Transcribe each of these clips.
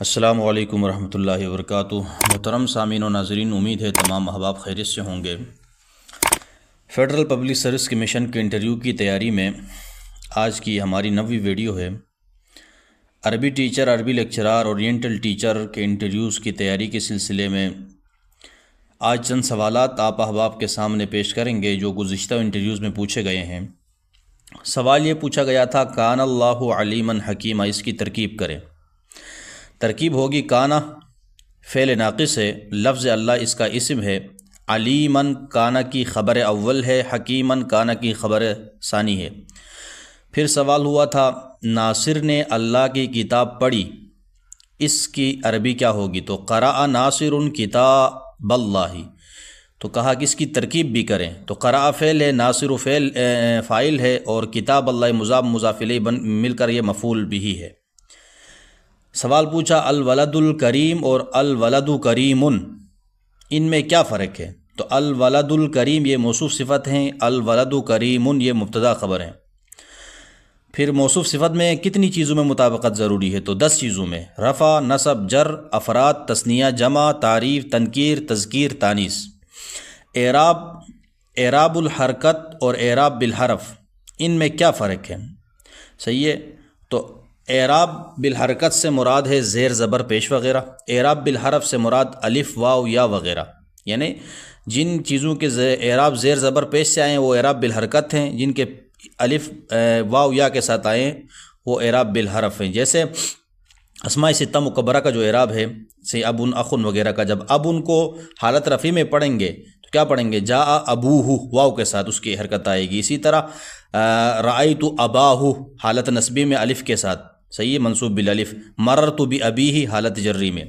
السلام علیکم ورحمۃ اللہ وبرکاتہ۔ محترم سامعین و ناظرین، امید ہے تمام احباب خیریت سے ہوں گے۔ فیڈرل پبلک سروس کمیشن کے انٹرویو کی تیاری میں آج کی ہماری 9ویں ویڈیو ہے۔ عربی ٹیچر، عربی لیکچرار، اورینٹل ٹیچر کے انٹرویوز کی تیاری کے سلسلے میں آج چند سوالات آپ احباب کے سامنے پیش کریں گے جو گزشتہ انٹرویوز میں پوچھے گئے ہیں۔ سوال یہ پوچھا گیا تھا، کان اللہ علیما حکیما، اس کی ترکیب کریں۔ ترکیب ہوگی کانا فعل ناقص ہے، لفظ اللہ اس کا اسم ہے، علیمن کانا کی خبر اول ہے، حکیمن کانا کی خبر ثانی ہے۔ پھر سوال ہوا تھا، ناصر نے اللہ کی کتاب پڑھی، اس کی عربی کیا ہوگی؟ تو قرأ ناصر کتاب اللہ، تو کہا کہ اس کی ترکیب بھی کریں۔ تو قرأ فعل ہے، ناصر فاعل ہے، اور کتاب اللہ مضاف مضاف الیہ مل کر یہ مفعول بھی ہے۔ سوال پوچھا، الولد الکریم اور الولد کریم، ان میں کیا فرق ہے؟ تو الولد الکریم یہ موصوف صفت ہیں، الولد کریم یہ مبتدا خبر ہیں۔ پھر موصوف صفت میں کتنی چیزوں میں مطابقت ضروری ہے؟ تو 10 چیزوں میں، رفع، نصب، جر، افراد، تثنیہ، جمع، تعریف، تنکیر، تذکیر، تانیث۔ اعراب الحرکت اور اعراب بالحرف، ان میں کیا فرق ہے؟ صحیح ہے، تو اعراب بالحرکت سے مراد ہے زیر زبر پیش وغیرہ، اعراب بالحرف سے مراد الف واو یا وغیرہ، یعنی جن چیزوں کے اعراب زیر زبر پیش سے آئے ہیں وہ اعراب بالحرکت ہیں، جن کے الف واو یا کے ساتھ آئے ہیں وہ اعراب بالحرف ہیں۔ جیسے اسماء ستہ مکبرہ کا جو اعراب ہے، سے ابن، اخن وغیرہ کا، جب ابن کو حالت رفع میں پڑھیں گے تو کیا پڑھیں گے؟ جاء ابوہ، واو کے ساتھ اس کی حرکت آئے گی۔ اسی طرح رأیت اباہ، حالت نصبی میں الف کے ساتھ، صحیح، منصوب بالالف۔ مررت بابیہ، حالت جری میں۔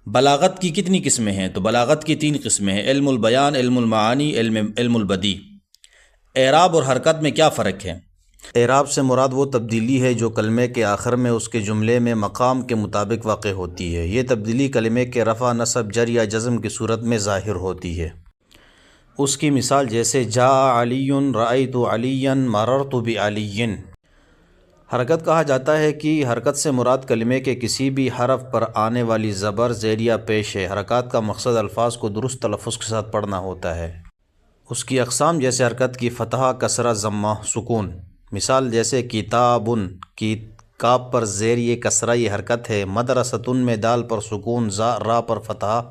بلاغت کی کتنی قسمیں ہیں؟ تو بلاغت کی 3 قسمیں ہیں، علم البیان، علم المعانی، علم البدیع۔ اعراب اور حرکت میں کیا فرق ہے؟ اعراب سے مراد وہ تبدیلی ہے جو کلمے کے آخر میں اس کے جملے میں مقام کے مطابق واقع ہوتی ہے۔ یہ تبدیلی کلمے کے رفع، نصب، جر یا جزم کی صورت میں ظاہر ہوتی ہے۔ اس کی مثال جیسے جاء علی، رأیت علیا، مررت بعلی۔ حرکت کہا جاتا ہے کہ حرکت سے مراد کلمے کے کسی بھی حرف پر آنے والی زبر، زیر یا پیش ہے۔ حرکات کا مقصد الفاظ کو درست تلفظ کے ساتھ پڑھنا ہوتا ہے۔ اس کی اقسام جیسے حرکت کی فتحہ، کسرہ، ضمہ، سکون۔ مثال جیسے کتابن، کی کاف پر زیر یہ کسرہ یہ حرکت ہے، مدرستن میں دال پر سکون، را پر فتحہ،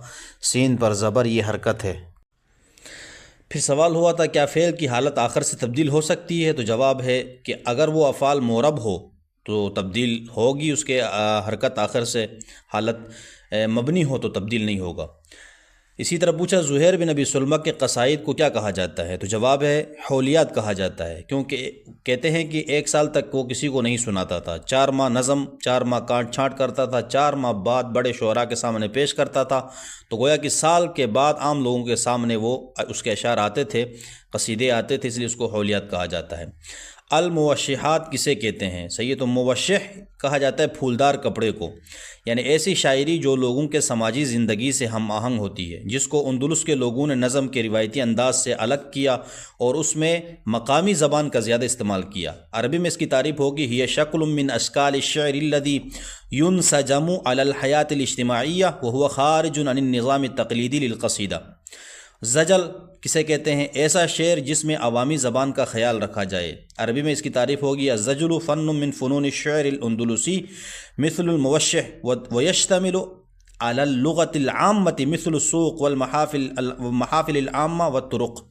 سین پر زبر یہ حرکت ہے۔ پھر سوال ہوا تھا، کیا فعل کی حالت آخر سے تبدیل ہو سکتی ہے؟ تو جواب ہے کہ اگر وہ افعال معرب ہو تو تبدیل ہوگی، اس کے حرکت آخر سے، حالت مبنی ہو تو تبدیل نہیں ہوگا۔ اسی طرح پوچھا، زہیر بن ابی سلمہ کے قصائد کو کیا کہا جاتا ہے؟ تو جواب ہے حولیات کہا جاتا ہے، کیونکہ کہتے ہیں کہ 1 سال تک وہ کسی کو نہیں سناتا تھا، 4 ماہ نظم، 4 ماہ کاٹ چھانٹ کرتا تھا، 4 ماہ بعد بڑے شعراء کے سامنے پیش کرتا تھا، تو گویا کہ سال کے بعد عام لوگوں کے سامنے وہ اس کے اشعار آتے تھے، قصیدے آتے تھے، اس لیے اس کو حولیات کہا جاتا ہے۔ الموشحات کسے کہتے ہیں؟ صحیح، تو موشح کہا جاتا ہے پھولدار کپڑے کو، یعنی ایسی شاعری جو لوگوں کے سماجی زندگی سے ہم آہنگ ہوتی ہے، جس کو اندلس کے لوگوں نے نظم کے روایتی انداز سے الگ کیا اور اس میں مقامی زبان کا زیادہ استعمال کیا۔ عربی میں اس کی تعریف ہوگی، ہی شکل من اشکال الشعر الذی ینسجم علی الحیات الاجتماعیہ وہو خارج عن النظام التقلیدی للقصیدہ۔ زجل کسے کہتے ہیں؟ ایسا شعر جس میں عوامی زبان کا خیال رکھا جائے۔ عربی میں اس کی تعریف ہوگی، الزجل فن من فنون الشعر الاندلسی مثل الموشح ويشتمل على اللغة العامة مثل السوق والمحافل العامة والطرق۔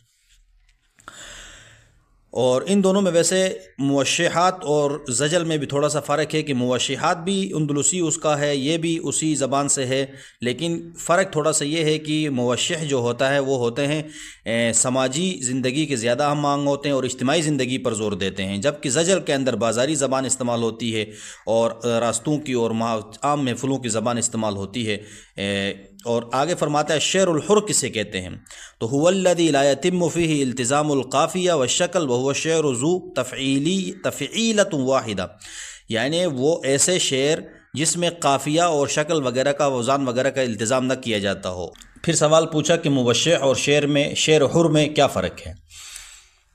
اور ان دونوں میں ویسے موشحات اور زجل میں بھی تھوڑا سا فرق ہے کہ موشحات بھی اندلسی اس کا ہے، یہ بھی اسی زبان سے ہے، لیکن فرق تھوڑا سا یہ ہے کہ موشح جو ہوتا ہے وہ ہوتے ہیں سماجی زندگی کے زیادہ ہم مانگ ہوتے ہیں اور اجتماعی زندگی پر زور دیتے ہیں، جبکہ زجل کے اندر بازاری زبان استعمال ہوتی ہے اور راستوں کی اور عام محفلوں کی زبان استعمال ہوتی ہے۔ اور آگے فرماتا ہے، شعر الحر کسے کہتے ہیں؟ تو هو الذی لا یتم فیہ التزام القافیہ والشکل وهو شعر ذو تفعیلۃ واحدہ، یعنی وہ ایسے شعر جس میں قافیہ اور شکل وغیرہ کا، وزان وغیرہ کا التزام نہ کیا جاتا ہو۔ پھر سوال پوچھا کہ موشح اور شعر حر میں کیا فرق ہے؟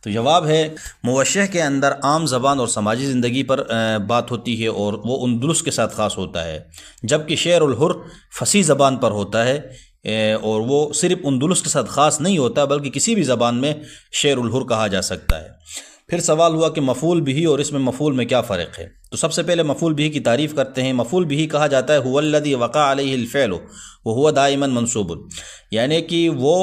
تو جواب ہے موشح کے اندر عام زبان اور سماجی زندگی پر بات ہوتی ہے اور وہ اندلس کے ساتھ خاص ہوتا ہے، جبکہ شعر الحر فصیح زبان پر ہوتا ہے اور وہ صرف اندلس کے ساتھ خاص نہیں ہوتا بلکہ کسی بھی زبان میں شعر الحر کہا جا سکتا ہے۔ پھر سوال ہوا کہ مفعول بھی اور اس میں مفعول میں کیا فرق ہے؟ تو سب سے پہلے مفعول بھی کی تعریف کرتے ہیں۔ مفعول بھی کہا جاتا ہے هو الذی وقع علیہ الفعل وهو دائما منصوب، یعنی کہ وہ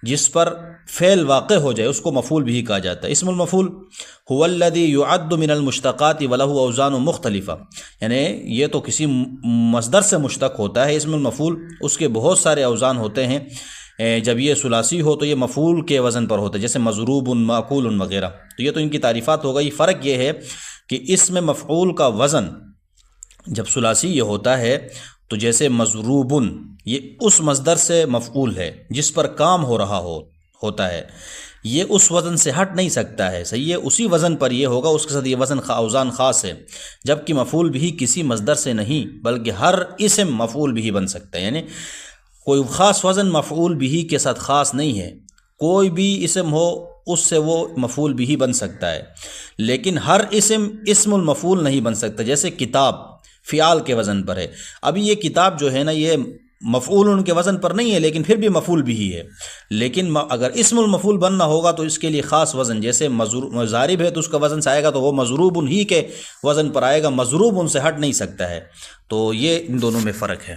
جس پر فعل واقع ہو جائے اس کو مفعول بھی کہا جاتا ہے۔ اسم المفعول هو الذی يعد من المشتقات وله اوزان مختلفہ، یعنی یہ تو کسی مصدر سے مشتق ہوتا ہے۔ اسم المفعول اس کے بہت سارے اوزان ہوتے ہیں، جب یہ ثلاثی ہو تو یہ مفعول کے وزن پر ہوتا ہے، جیسے مضروب، معقول وغیرہ۔ تو یہ تو ان کی تعریفات ہو گئی۔ فرق یہ ہے کہ اس میں مفعول کا وزن جب ثلاثی یہ ہوتا ہے تو جیسے مضروب یہ اس مصدر سے مفعول ہے جس پر کام ہو رہا ہوتا ہے، یہ اس وزن سے ہٹ نہیں سکتا ہے، صحیح ہے، اسی وزن پر یہ ہوگا، اس کے ساتھ یہ وزن اوزان خاص ہے۔ جبکہ مفعول بھی کسی مصدر سے نہیں بلکہ ہر اسم مفعول بھی بن سکتا ہے، یعنی کوئی خاص وزن مفعول بھی کے ساتھ خاص نہیں ہے، کوئی بھی اسم ہو اس سے وہ مفعول بھی بن سکتا ہے، لیکن ہر اسم المفعول نہیں بن سکتا۔ جیسے کتاب فعال کے وزن پر ہے، ابھی یہ کتاب جو ہے نا یہ مفعول ان کے وزن پر نہیں ہے لیکن پھر بھی مفعول بھی ہے، لیکن اگر اسم المفعول بننا ہوگا تو اس کے لیے خاص وزن، جیسے ضارب ہے تو اس کا وزن سے آئے گا تو وہ مضروب ہی کے وزن پر آئے گا، مضروب ان سے ہٹ نہیں سکتا ہے۔ تو یہ ان دونوں میں فرق ہے۔